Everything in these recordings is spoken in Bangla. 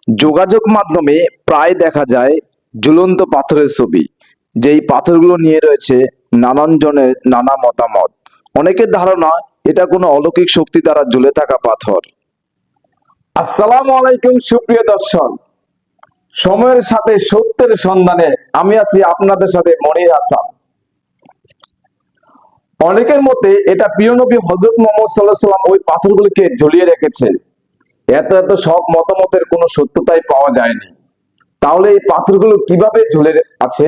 যোগাযোগ মাধ্যমে প্রায় দেখা যায় ঝুলন্ত পাথরের ছবি। যেই পাথরগুলো নিয়ে রয়েছে নানান জনের নানা মতামত। অনেকের ধারণা এটা কোনো অলৌকিক শক্তি দ্বারা ঝুলে থাকা পাথর। আসসালামু আলাইকুম সুপ্রিয় দর্শক, সময়ের সাথে সত্যের সন্ধানে আমি আছি আপনাদের সাথে মনির হাসান। অনেকের মতে এটা প্রিয় নবী হযরত মুহাম্মদ সাল্লাল্লাহু আলাইহি ওয়াসাল্লাম ওই পাথরগুলিকে ঝুলিয়ে রেখেছে। এত এত সব মতামতের কোনো সত্যতাই পাওয়া যায়নি। তাহলে এই পাথরগুলো কিভাবে ঝুলে আছে,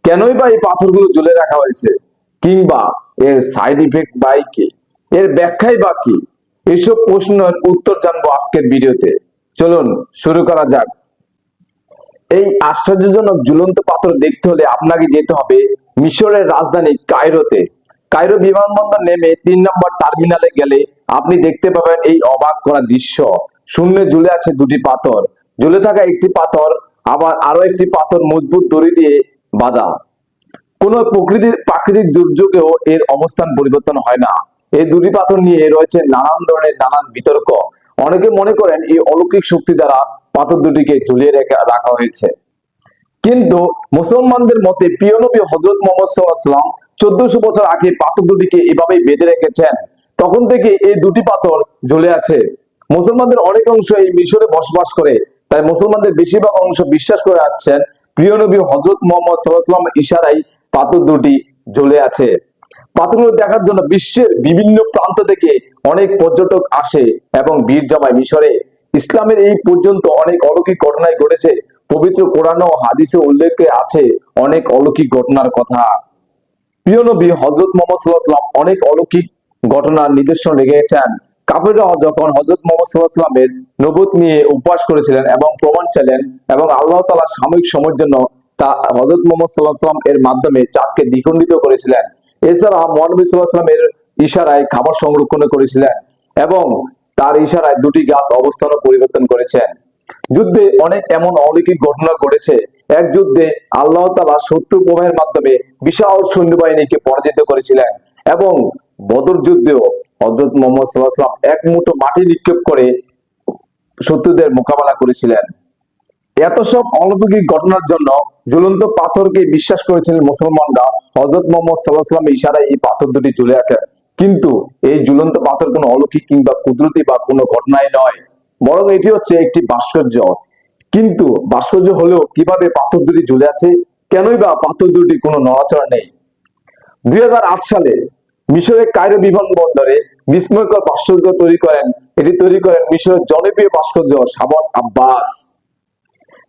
কেনই বা এই পাথরগুলো ঝুলে রাখা হয়েছে, কিংবা এর সাইড ইফেক্ট বা কি, এর ব্যাখ্যাই বা কি, এসব প্রশ্নের উত্তর জানবো আজকের ভিডিওতে। চলুন শুরু করা যাক। এই আশ্চর্যজনক ঝুলন্ত পাথর দেখতে হলে আপনাকে যেতে হবে মিশরের রাজধানী কায়রোতে। কায়রো বিমানবন্দর নেমে 3 নম্বর টার্মিনালে গেলে আপনি দেখতে পাবেন এই অবাক করা দৃশ্য। শূন্যে ঝুলে আছে দুটি পাথর, ঝুলে থাকা একটি পাথর আবার আরো একটি পাথর মজবুত দড়ি দিয়ে বাঁধা। কোন প্রাকৃতিক দুর্যোগেও এর অবস্থান পরিবর্তন হয় না। এই দুটি পাথর নিয়ে রয়েছে নানান ধরনের নানান বিতর্ক। অনেকে মনে করেন এই অলৌকিক শক্তি দ্বারা পাথর দুটিকে ঝুলিয়ে রাখা হয়েছে, কিন্তু মুসলমানদের মতে প্রিয় নবী হযরত মুহাম্মদ সাল্লাল্লাহু আলাইহি ওয়াসাল্লাম 1400 বছর আগে পাথর দুটিকে এভাবেই বেঁধে রেখেছেন। তখন থেকে এই দুটি পাথর ঝুলে আছে। মুসলমানদের অনেক অংশ এই মিশরে বসবাস করে, তাই মুসলমানদের বেশিরভাগ অংশ বিশ্বাস করে আসছেন প্রিয় নবী হযরত মুহাম্মদ সাল্লাল্লাহু আলাইহি ওয়াসাল্লামের ইশারায় পাথর দুটি ঝুলে আছে। পাথরগুলো দেখার জন্য বিশ্বের বিভিন্ন প্রান্ত থেকে অনেক পর্যটক আসে এবং ভিড় জমায় মিশরে। ইসলামের এই পর্যন্ত অনেক অলৌকিক ঘটনাই ঘটেছে। পবিত্র কোরআন ও হাদিসে উল্লেখে আছে অনেক অলৌকিক ঘটনার কথা। প্রিয় নবী হযরত মুহাম্মদ সাল্লাল্লাহু আলাইহি ওয়াসাল্লাম অনেক অলৌকিক ঘটনার নিদর্শন রেখেছেন। কাফিররা যখন হযরত মুহাম্মদ সাল্লাল্লাহু আলাইহি ওয়াসাল্লামের নবুয়ত নিয়ে উপহাস করেছিলেন এবং প্রমাণ চাইলেন, এবং আল্লাহ তাআলা সাময়িক সময়ের জন্য তা হযরত মুহাম্মদ সাল্লাল্লাহু আলাইহি ওয়াসাল্লাম এর মাধ্যমে চাঁদকে দ্বিখণ্ডিত করেছিলেন। এছাড়া মহানবী সাল্লাল্লাহু আলাইহি ওয়াসাল্লামের ইশারায় খাবার সংরক্ষণ করেছিলেন এবং তার ইশারায় দুটি গাছ অবস্থানও পরিবর্তন করেছেন। যুদ্ধে অনেক এমন অলৌকিক ঘটনা ঘটেছে। এক যুদ্ধে আল্লাহ তাআলা শত্রু প্রবাহের মাধ্যমে বিশাল সৈন্যবাহিনীকে পরাজিত করেছিলেন, এবং বদর যুদ্ধেও হযরত মুহাম্মদ সাল্লাল্লাহু আলাইহি ওয়াসাল্লাম এক মুঠো মাটি নিক্ষেপ করে শত্রুদের মোকাবেলা করেছিলেন। এত সব অলৌকিক ঘটনার জন্য ঝুলন্ত পাথরকে বিশ্বাস করেছিলেন মুসলমানরা। হযরত মুহাম্মদ সাল্লাল্লাহু আলাইহি ওয়াসাল্লামের ইশারায় এই পাথর দুটি ঝুলে আছে। কিন্তু এই ঝুলন্ত পাথর কোনো অলৌকিক কিংবা কুদরতি বা কোনো ঘটনাই নয়, বরং এটি হচ্ছে একটি ভাস্কর্য। কিন্তু ভাস্কর্য হলেও কিভাবে পাথর দুটি ঝুলে আছে, কেনই বা পাথর দুটি কোনো নড়াচড়া নেই? 2008 সালে মিশরের কায়রো বিমানবন্দরে বিস্ময়কর ভাস্কর্য তৈরি করেন মিশরের জনপ্রিয় ভাস্কর্য শাবাব আব্বাস।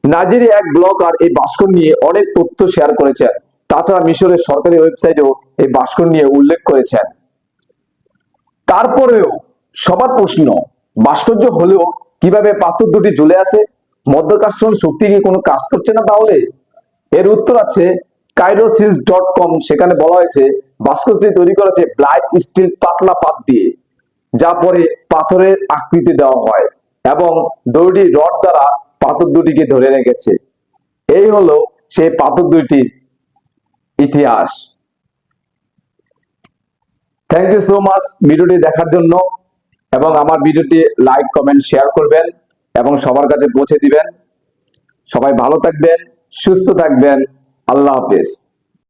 নাইজেরি এক ব্লগার এই ভাস্কর নিয়ে অনেক তথ্য শেয়ার করেছেন। তাছাড়া মিশরের সরকারি ওয়েবসাইটেও এই ভাস্কর নিয়ে উল্লেখ করেছেন। তারপরেও সবার প্রশ্ন, ভাস্কর্য হলেও কিভাবে পাথর দুটি ঝুলে আছে? মধ্যাকর্ষণ শক্তি কি কোনো কাজ করছে না তাহলে? এর উত্তর আছে kairosys.com। সেখানে বলা হয়েছে ভাস্কর্যটি তৈরি করা হয়েছে ব্লাইট স্টিল পাতলা পাত দিয়ে, যা পরে পাথরের আকৃতি দেওয়া হয় এবং দড়িটি রড দ্বারা পাথর দুটিকে ধরে রেখেছে। এই হলো সেই পাথর দুটির ইতিহাস। থ্যাংক ইউ সো মাচ ভিডিওটি দেখার জন্য, এবং আমার ভিডিওটি লাইক কমেন্ট শেয়ার করবেন এবং সবার কাছে পৌঁছে দিবেন। সবাই ভালো থাকবেন, সুস্থ থাকবেন। আল্লাহ হাফেজ।